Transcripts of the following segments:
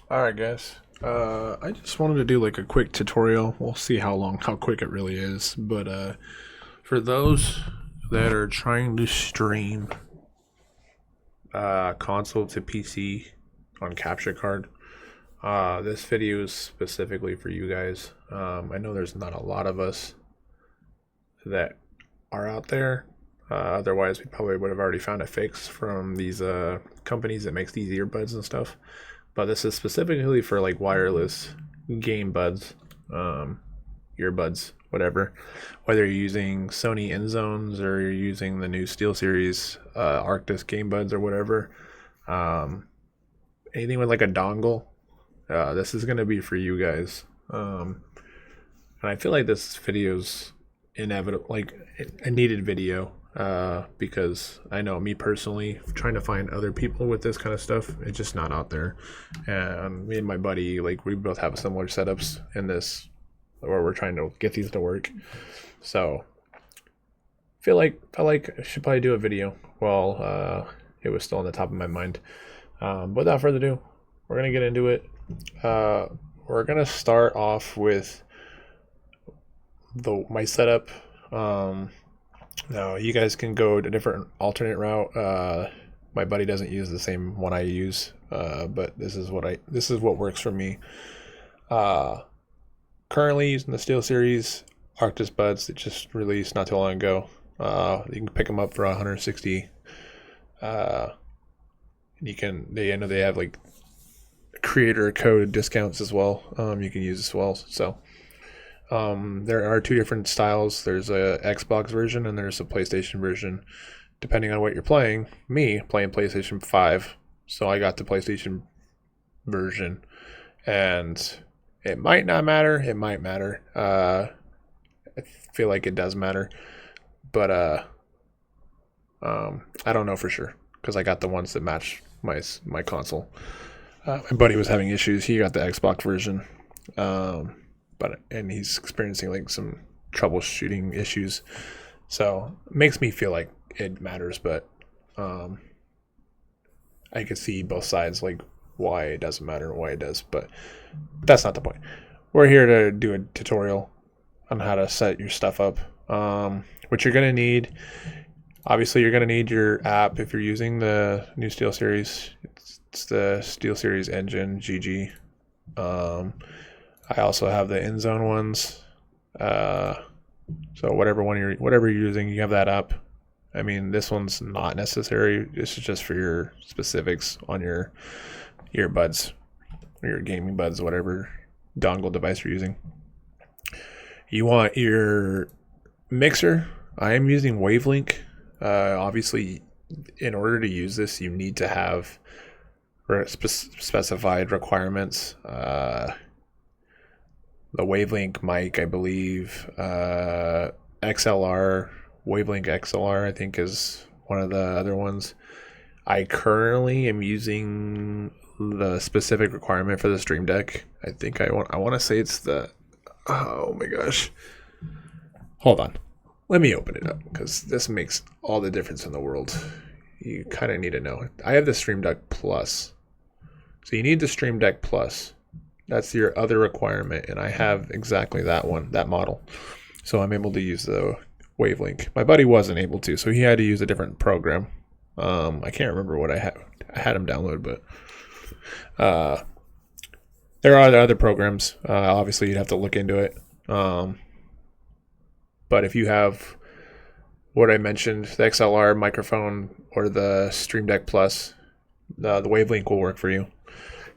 Alright guys, I just wanted to do like a quick tutorial. We'll see how quick it really is. But for those that are trying to stream console to PC on capture card, this video is specifically for you guys. I know there's not a lot of us that are out there. Otherwise, we probably would have already found a fix from these companies that makes these earbuds and stuff. But this is specifically for like wireless game buds, earbuds, whatever. Whether you're using Sony InZones or you're using the new SteelSeries Arctis game buds or whatever, anything with like a dongle, this is gonna be for you guys. And I feel like this video's inevitable, like a needed video, because I know me personally, trying to find other people with this kind of stuff, it's just not out there. And me and my buddy, like we both have similar setups in this, where we're trying to get these to work. So felt like I should probably do a video while it was still on the top of my mind. But without further ado, we're gonna get into it. We're gonna start off with my setup. Now you guys can go to a different alternate route. My buddy doesn't use the same one I use, but this is what works for me. Currently using the SteelSeries Arctis buds that just released not too long ago. You can pick them up for 160. I know they have like creator code discounts as well. You can use as well. So there are two different styles. There's a Xbox version and there's a PlayStation version, depending on what you're playing. Me playing PlayStation 5, so I got the PlayStation version, and it might not matter. It might matter. I feel like it does matter, but I don't know for sure because I got the ones that match my console. My buddy was having issues. He got the Xbox version. And he's experiencing like some troubleshooting issues, so it makes me feel like it matters. But I could see both sides, like why it doesn't matter and why it does, but that's not the point. We're here to do a tutorial on how to set your stuff up. What you're gonna need, obviously, you're gonna need your app if you're using the new SteelSeries. It's the SteelSeries Engine GG. I also have the InZone ones. So whatever you're using, you have that up. I mean, this one's not necessary. This is just for your specifics on your earbuds or your gaming buds, whatever dongle device you're using. You want your mixer. I am using Wavelink. Obviously, in order to use this, you need to have specified requirements. The Wavelink mic, I believe, XLR, Wavelink XLR, I think is one of the other ones. I currently am using the specific requirement for the Stream Deck. I think I want to say it's the, oh my gosh. Hold on. Let me open it up because this makes all the difference in the world. You kind of need to know. I have the Stream Deck Plus. So you need the Stream Deck Plus. That's your other requirement, and I have exactly that model. So I'm able to use the Wavelink. My buddy wasn't able to, so he had to use a different program. I can't remember what I had. I had him download, but there are other programs. Obviously, you'd have to look into it. But if you have what I mentioned, the XLR microphone or the Stream Deck Plus, the Wavelink will work for you.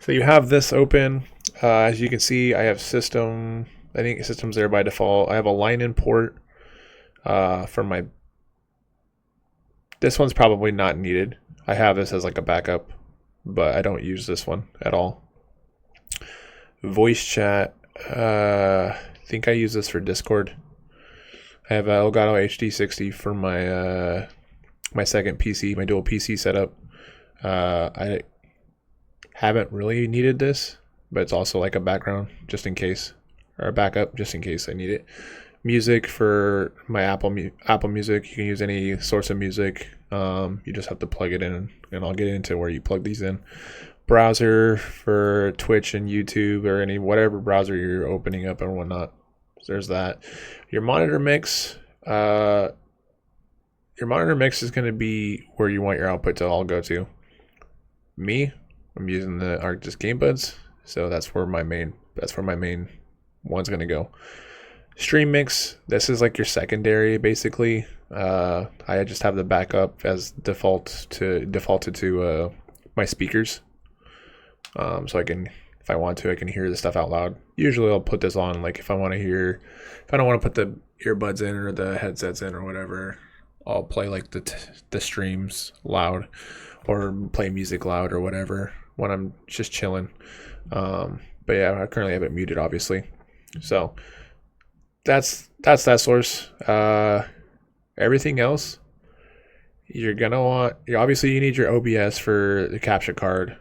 So you have this open. As you can see, I have system. I think system's there by default. I have a line-in port for my. This one's probably not needed. I have this as like a backup, but I don't use this one at all. Voice chat. I think I use this for Discord. I have a Elgato HD60 for my my second PC, my dual PC setup. I haven't really needed this, but it's also like a background just in case, or a backup just in case I need it. Music for my Apple Music. You can use any source of music. You just have to plug it in, and I'll get into where you plug these in. browser for Twitch and YouTube or any whatever browser you're opening up and whatnot. So there's that. Your monitor mix. Your monitor mix is going to be where you want your output to all go to. Me, I'm using the Arctis Game Buds, so that's where my main one's going to go. Stream mix, this is like your secondary basically. I just have the backup as defaulted to my speakers. So I can, if I want to, I can hear the stuff out loud. Usually I'll put this on, like if I don't want to put the earbuds in or the headsets in or whatever, I'll play like the streams loud or play music loud or whatever when I'm just chilling. But yeah, I currently have it muted, obviously. So that's that source. Everything else, you're gonna want. Obviously, you need your OBS for the capture card.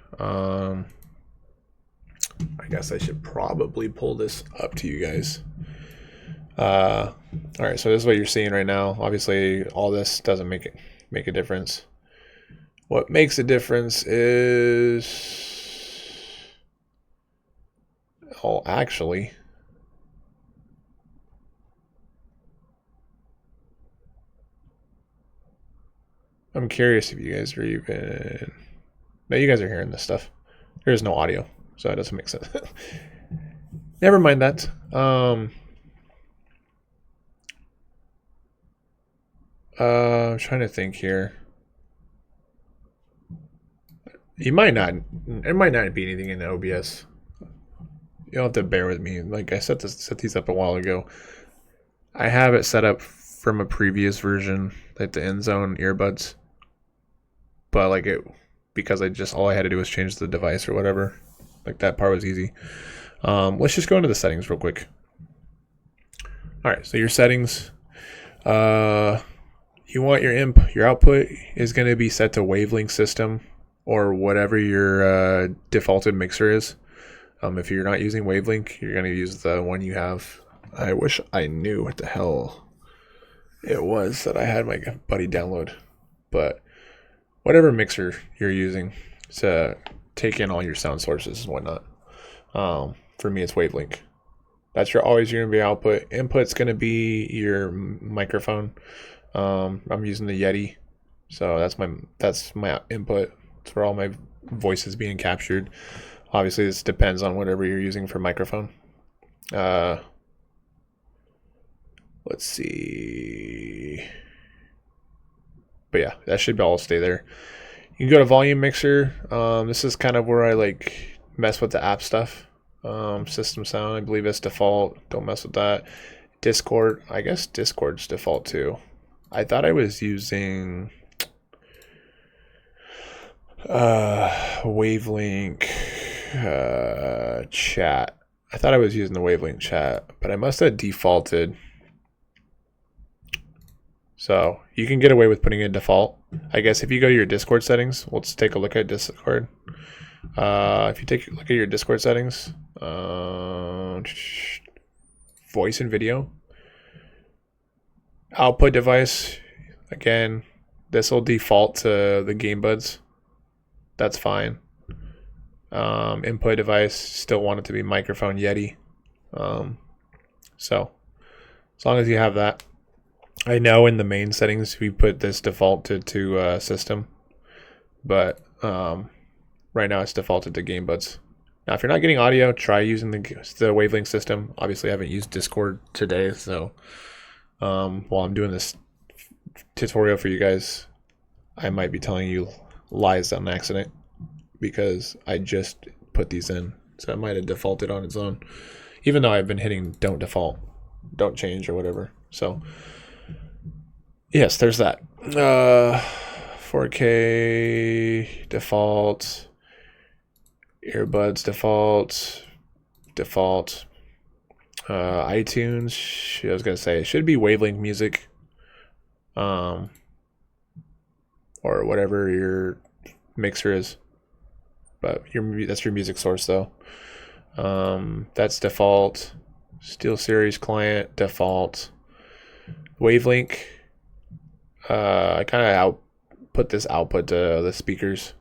I guess I should probably pull this up to you guys. All right, so this is what you're seeing right now. Obviously, all this doesn't make a difference. What makes a difference is, oh, actually, I'm curious if you guys are even. No, you guys are hearing this stuff. There's no audio, so it doesn't make sense. Never mind that. I'm trying to think here. It might not be anything in the OBS. You'll have to bear with me. Like I set these up a while ago. I have it set up from a previous version, like the end zone earbuds. But like because all I had to do was change the device or whatever. Like that part was easy. Let's just go into the settings real quick. All right, so your settings. You want your output is going to be set to wavelength system or whatever your defaulted mixer is. If you're not using wavelength, you're going to use the one you have. I wish I knew what the hell it was that I had my buddy download, but whatever mixer you're using to take in all your sound sources and whatnot. For me, it's wavelength. That's always going to be output. Input's going to be your microphone. I'm using the Yeti, so that's my input. It's where all my voice is being captured. Obviously, this depends on whatever you're using for microphone. Let's see. But yeah, that should all stay there. You can go to volume mixer. This is kind of where I like mess with the app stuff. System sound, I believe it's default. Don't mess with that. Discord, I guess Discord's default too. I thought I was using wavelength chat. I thought I was using the wavelength chat, but I must have defaulted. So you can get away with putting in default. I guess if you go to your Discord settings, let's take a look at Discord. If you take a look at your Discord settings, voice and video, output device, again, this will default to the Game Buds. That's fine. Input device, still want it to be microphone Yeti. So as long as you have that. I know in the main settings we put this defaulted to system, but right now it's defaulted to Game Buds. Now, if you're not getting audio, try using the wavelength system. Obviously, I haven't used Discord today, so while I'm doing this tutorial for you guys, I might be telling you lies on accident because I just put these in, so it might have defaulted on its own, even though I've been hitting don't default, don't change or whatever. So yes, there's that. 4K default, earbuds default, iTunes. I was gonna say it should be wavelength music, or whatever your mixer is, but that's your music source though. That's default. SteelSeries client default. Wavelength. I kind of put this output to the speakers.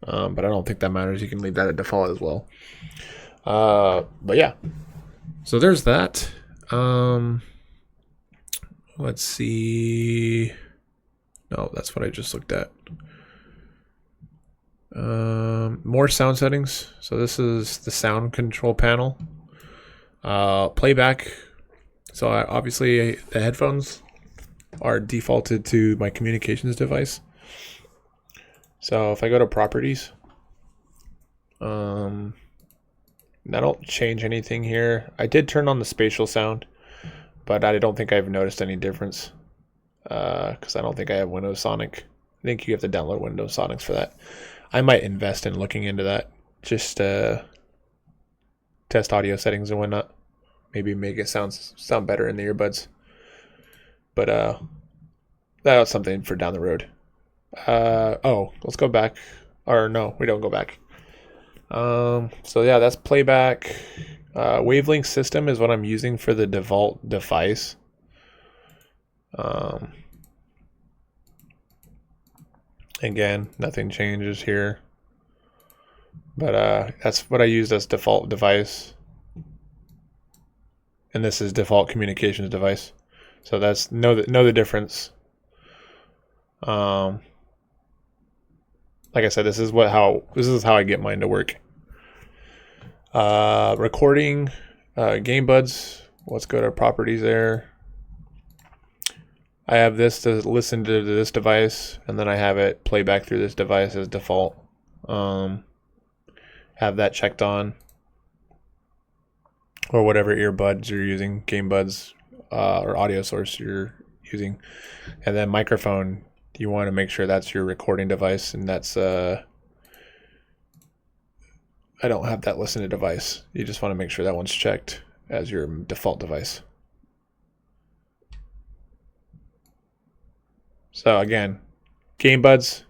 but I don't think that matters. You can leave that at default as well. But yeah, so there's that. Let's see. No, that's what I just looked at. More sound settings. So this is the sound control panel. Playback. So obviously the headphones are defaulted to my communications device. So if I go to properties, I don't change anything here. I did turn on the spatial sound, but I don't think I've noticed any difference because I don't think I have Windows Sonic. I think you have to download Windows Sonics for that. I might invest in looking into that, just test audio settings and whatnot. Maybe make it sound better in the earbuds. But that's something for down the road. Let's go back. Or no, we don't go back. So yeah, that's playback. Wavelength system is what I'm using for the default device. Again, nothing changes here. But that's what I used as default device. And this is default communications device. So that's know the difference. Like I said, this is how I get mine to work. Recording, game buds. Let's go to properties there. I have this to listen to this device, and then I have it play back through this device as default. Have that checked on, or whatever earbuds you're using, game buds, or audio source you're using, and then microphone. You want to make sure that's your recording device, and that's I don't have that listen to device. You just want to make sure that one's checked as your default device. So again, game buds,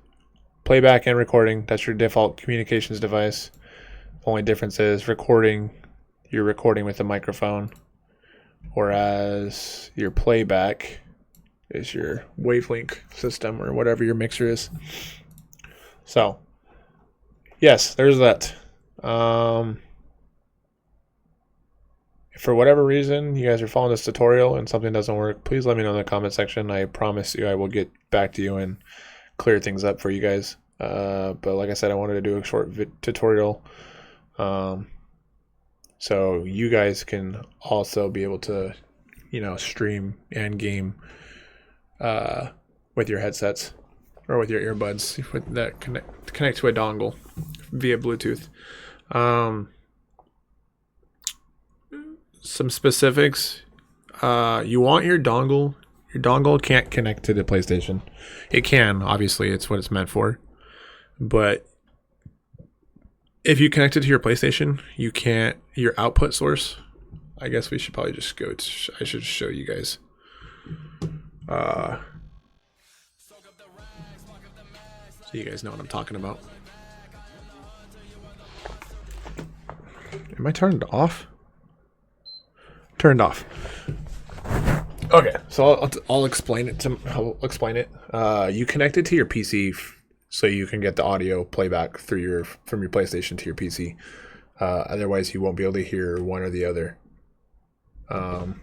playback and recording, that's your default communications device. Only difference is recording, you're recording with a microphone, whereas your playback is your wavelength system or whatever your mixer is. So yes, there's that. If for whatever reason you guys are following this tutorial and something doesn't work, please let me know in the comment section. I promise you I will get back to you and clear things up for you guys. But like I said, I wanted to do a short tutorial so you guys can also be able to, stream and game with your headsets or with your earbuds that connect to a dongle via Bluetooth. Some specifics. You want your dongle. Your dongle can't connect to the PlayStation. It can, obviously, it's what it's meant for. But if you connect it to your PlayStation, you can't. Your output source. I guess we should probably just go. I should show you guys. So you guys know what I'm talking about. Am I turned off? Turned off. Okay, so I'll explain it. I'll explain it. You connect it to your PC so you can get the audio playback from your PlayStation to your PC. Otherwise, you won't be able to hear one or the other. I'll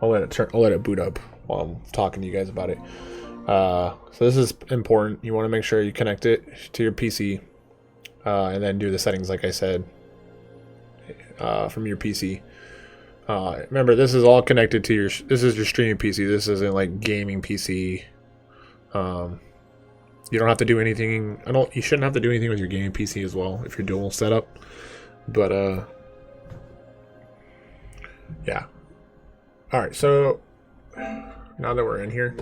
let it boot up while I'm talking to you guys about it. So this is important. You want to make sure you connect it to your PC, and then do the settings like I said from your PC. Remember, this is all connected to this is your streaming PC. This isn't like gaming PC. You don't have to do anything. You shouldn't have to do anything with your gaming PC as well if you're dual setup. But yeah. All right. So now that we're in here,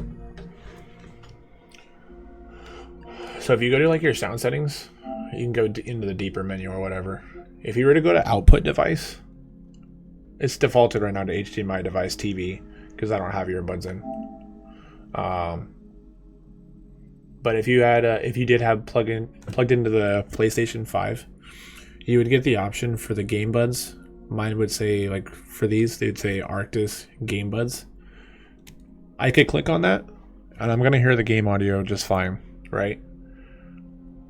so if you go to like your sound settings, you can go into the deeper menu or whatever. If you were to go to output device, it's defaulted right now to HDMI device TV because I don't have earbuds in. But if you did have plugged into the PlayStation 5, you would get the option for the game buds. Mine would say, like, for these, they'd say Arctis game buds. I could click on that, and I'm gonna hear the game audio just fine, right?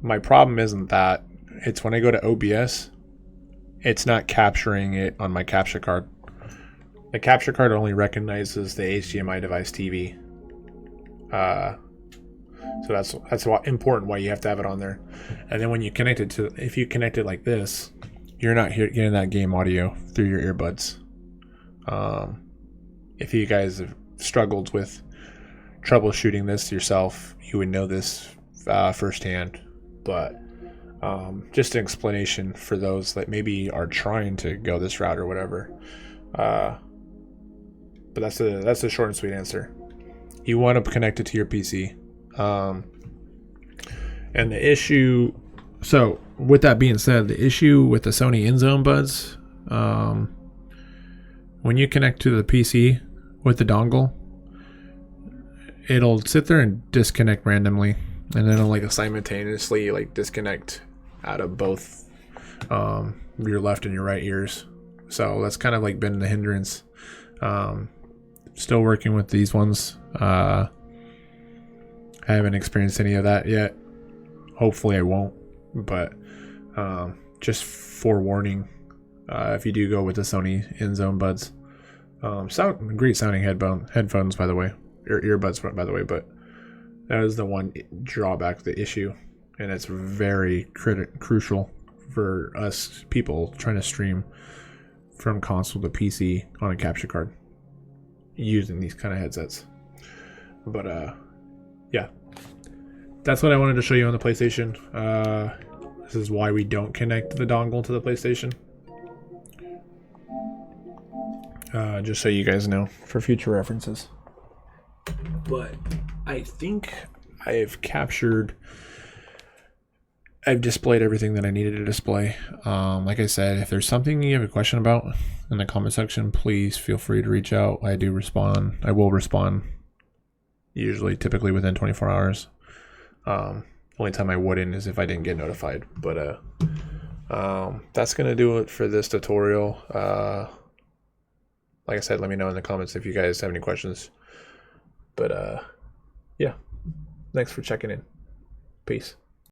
My problem isn't that. It's when I go to OBS, it's not capturing it on my capture card. The capture card only recognizes the HDMI device TV. So that's important why you have to have it on there. And then when you connect it to, if you connect it like this, you're not getting that game audio through your earbuds. If you guys have struggled with troubleshooting this yourself, you would know this firsthand. But just an explanation for those that maybe are trying to go this route or whatever. But that's a short and sweet answer. You want to connect it to your PC. And the issue, so with that being said, the issue with the Sony InZone buds, when you connect to the PC with the dongle, it'll sit there and disconnect randomly, and then it'll like simultaneously like disconnect out of both your left and your right ears. So that's kind of like been the hindrance. Still working with these ones. I haven't experienced any of that yet. Hopefully I won't, but just forewarning, if you do go with the Sony InZone buds, great sounding headphones by the way, earbuds by the way, but that is the one drawback, the issue, and it's very crucial for us people trying to stream from console to PC on a capture card using these kind of headsets. But yeah, that's what I wanted to show you on the PlayStation. This is why we don't connect the dongle to the PlayStation. Just so you guys know for future references. But I think I've displayed everything that I needed to display. Like I said, if there's something you have a question about in the comment section, please feel free to reach out. I do respond. I will respond. Typically within 24 hours. Only time I wouldn't is if I didn't get notified. But that's gonna do it for this tutorial. Like I said, let me know in the comments if you guys have any questions. But yeah, thanks for checking in. Peace.